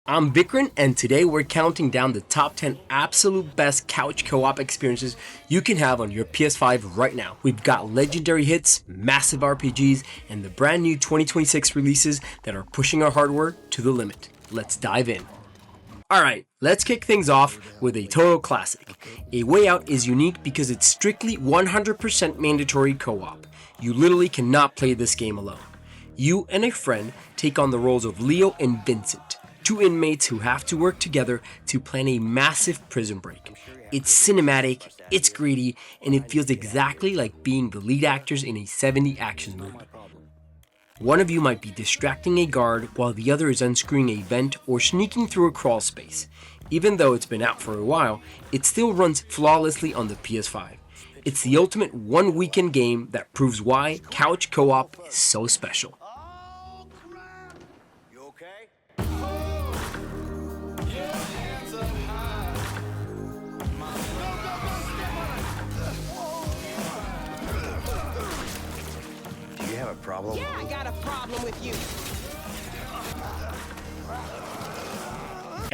I'm Vikren, and today we're counting down the top 10 absolute best couch co-op experiences you can have on your PS5 right now. We've got legendary hits, massive RPGs, and the brand new 2026 releases that are pushing our hardware to the limit. Let's dive in. Alright, let's kick things off with a total classic. A Way Out is unique because it's strictly 100% mandatory co-op. You literally cannot play this game alone. You and a friend take on the roles of Leo and Vincent, two inmates who have to work together to plan a massive prison break. It's cinematic, it's gritty, and it feels exactly like being the lead actors in a 70s action movie. One of you might be distracting a guard while the other is unscrewing a vent or sneaking through a crawl space. Even though it's been out for a while, it still runs flawlessly on the PS5. It's the ultimate one weekend game that proves why couch co-op is so special. Problem? Yeah, I got a problem with you.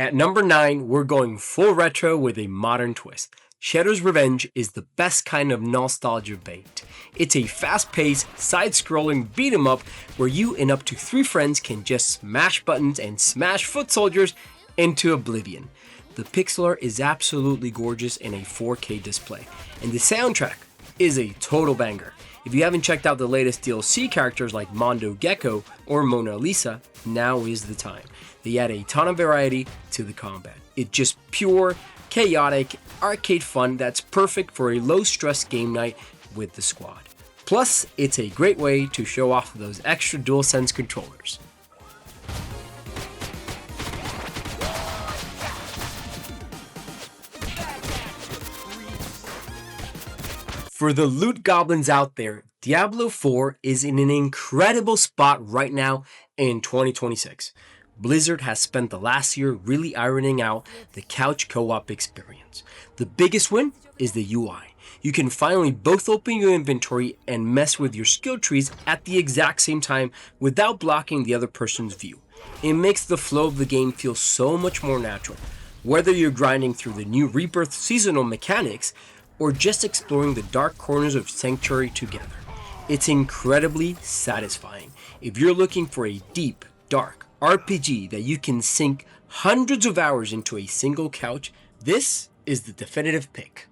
At number 9, we're going full retro with a modern twist. Shadow's Revenge is the best kind of nostalgia bait. It's a fast-paced, side-scrolling beat-em-up where you and up to 3 friends can just smash buttons and smash foot soldiers into oblivion. The pixel art is absolutely gorgeous in a 4K display, and the soundtrack is a total banger. If you haven't checked out the latest DLC characters like Mondo Gecko or Mona Lisa, now is the time. They add a ton of variety to the combat. It's just pure, chaotic, arcade fun that's perfect for a low-stress game night with the squad. Plus, it's a great way to show off those extra DualSense controllers. For the loot goblins out there, Diablo IV is in an incredible spot right now in 2026. Blizzard has spent the last year really ironing out the couch co-op experience. The biggest win is the UI. You can finally both open your inventory and mess with your skill trees at the exact same time without blocking the other person's view. It makes the flow of the game feel so much more natural. Whether you're grinding through the new Rebirth seasonal mechanics, or just exploring the dark corners of Sanctuary together. It's incredibly satisfying. If you're looking for a deep, dark RPG that you can sink hundreds of hours into a single couch, this is the definitive pick.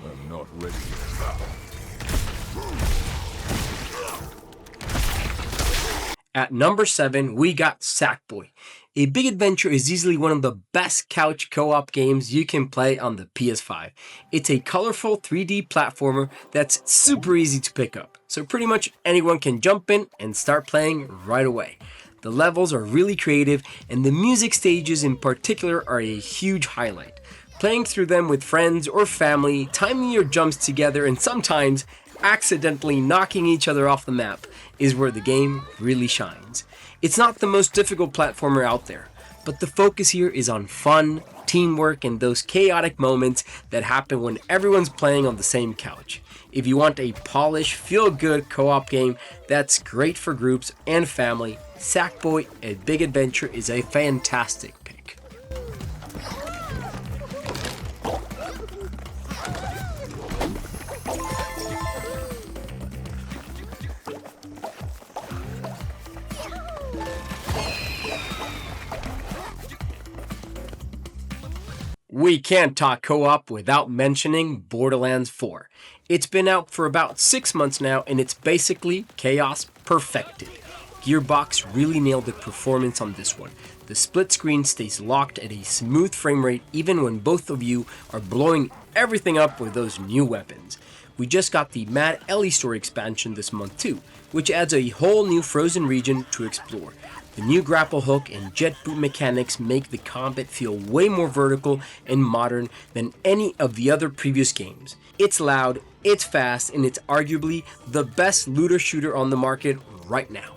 I'm not ready. At number 7, we got Sackboy. A Big Adventure is easily one of the best couch co-op games you can play on the PS5. It's a colorful 3D platformer that's super easy to pick up, so pretty much anyone can jump in and start playing right away. The levels are really creative, and the music stages in particular are a huge highlight. Playing through them with friends or family, timing your jumps together, and sometimes accidentally knocking each other off the map is where the game really shines. It's not the most difficult platformer out there, but the focus here is on fun, teamwork, and those chaotic moments that happen when everyone's playing on the same couch. If you want a polished, feel-good co-op game that's great for groups and family, Sackboy: A Big Adventure is a fantastic pick. We can't talk co-op without mentioning Borderlands 4. It's been out for about 6 months now, and it's basically chaos perfected. Gearbox really nailed the performance on this one. The split screen stays locked at a smooth frame rate even when both of you are blowing everything up with those new weapons. We just got the Mad Ellie story expansion this month too, which adds a whole new frozen region to explore. The new grapple hook and jet boot mechanics make the combat feel way more vertical and modern than any of the other previous games. It's loud, it's fast, and it's arguably the best looter shooter on the market right now.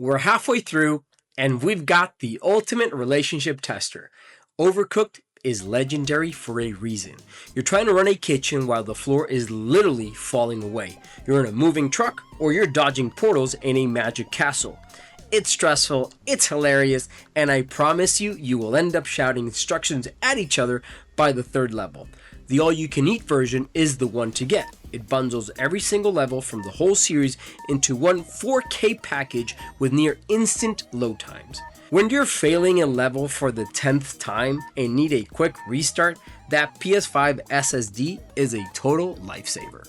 We're halfway through, and we've got the ultimate relationship tester. Overcooked is legendary for a reason. You're trying to run a kitchen while the floor is literally falling away. You're in a moving truck, or you're dodging portals in a magic castle. It's stressful, it's hilarious, and I promise you, you will end up shouting instructions at each other by the third level. The all-you-can-eat version is the one to get. It bundles every single level from the whole series into one 4K package with near instant load times. When you're failing a level for the 10th time and need a quick restart, that PS5 SSD is a total lifesaver.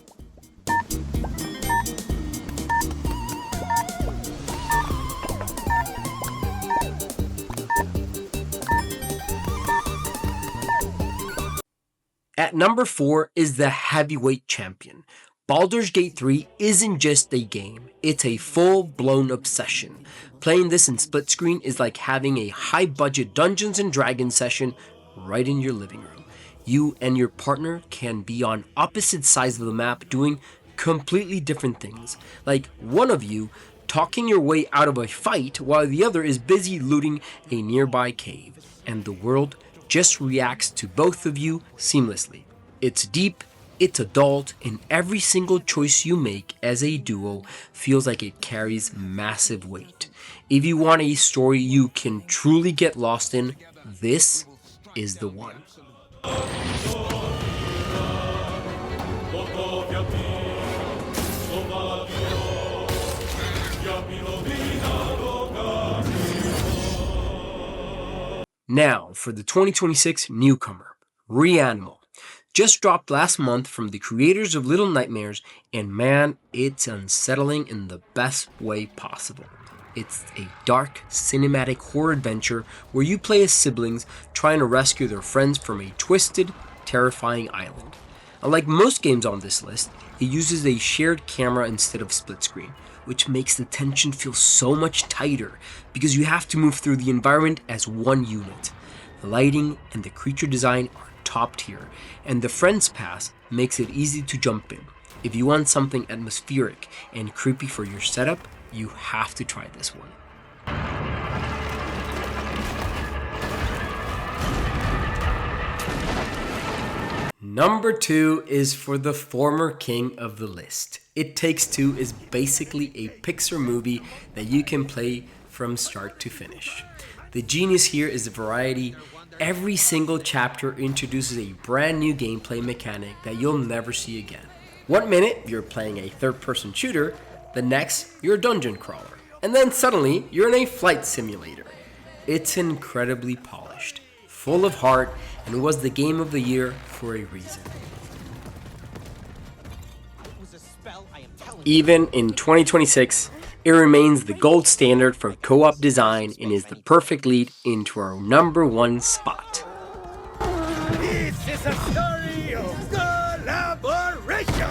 At number 4 is the heavyweight champion. Baldur's Gate 3 isn't just a game, it's a full-blown obsession. Playing this in split screen is like having a high-budget Dungeons & Dragons session right in your living room. You and your partner can be on opposite sides of the map doing completely different things, like one of you talking your way out of a fight while the other is busy looting a nearby cave, and the world just reacts to both of you seamlessly. It's deep, it's adult, and every single choice you make as a duo feels like it carries massive weight. If you want a story you can truly get lost in, this is the one. Now, for the 2026 newcomer, REANIMAL. Just dropped last month from the creators of Little Nightmares, and man, it's unsettling in the best way possible. It's a dark, cinematic horror adventure where you play as siblings trying to rescue their friends from a twisted, terrifying island. Unlike most games on this list, it uses a shared camera instead of split screen, which makes the tension feel so much tighter because you have to move through the environment as one unit. The lighting and the creature design are top tier, and the Friends Pass makes it easy to jump in. If you want something atmospheric and creepy for your setup, you have to try this one. Number 2 is for the former king of the list. It Takes Two is basically a Pixar movie that you can play from start to finish. The genius here is the variety. Every single chapter introduces a brand new gameplay mechanic that you'll never see again. 1 minute, you're playing a third-person shooter, the next, you're a dungeon crawler, and then suddenly, you're in a flight simulator. It's incredibly polished, full of heart, and was the game of the year for a reason. Even in 2026, it remains the gold standard for co-op design and is the perfect lead into our number 1 spot. This is a story of collaboration!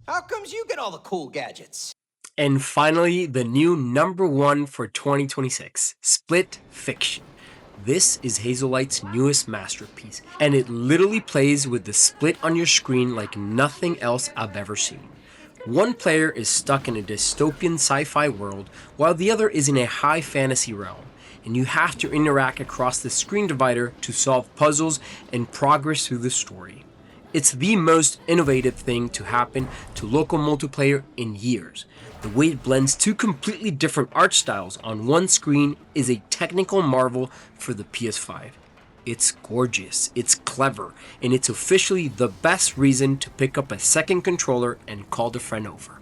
How comes you get all the cool gadgets? And finally, the new number 1 for 2026, Split Fiction. This is Hazelight's newest masterpiece, and it literally plays with the split on your screen like nothing else I've ever seen. One player is stuck in a dystopian sci-fi world, while the other is in a high fantasy realm, and you have to interact across the screen divider to solve puzzles and progress through the story. It's the most innovative thing to happen to local multiplayer in years. The way it blends two completely different art styles on one screen is a technical marvel for the PS5. It's gorgeous, it's clever, and it's officially the best reason to pick up a second controller and call a friend over.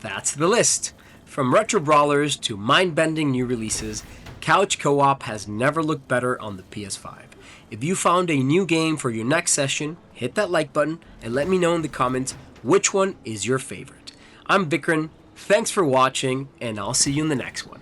That's the list. From retro brawlers to mind-bending new releases, couch co-op has never looked better on the PS5. If you found a new game for your next session, hit that like button and let me know in the comments which one is your favorite. I'm Vikren, thanks for watching, and I'll see you in the next one.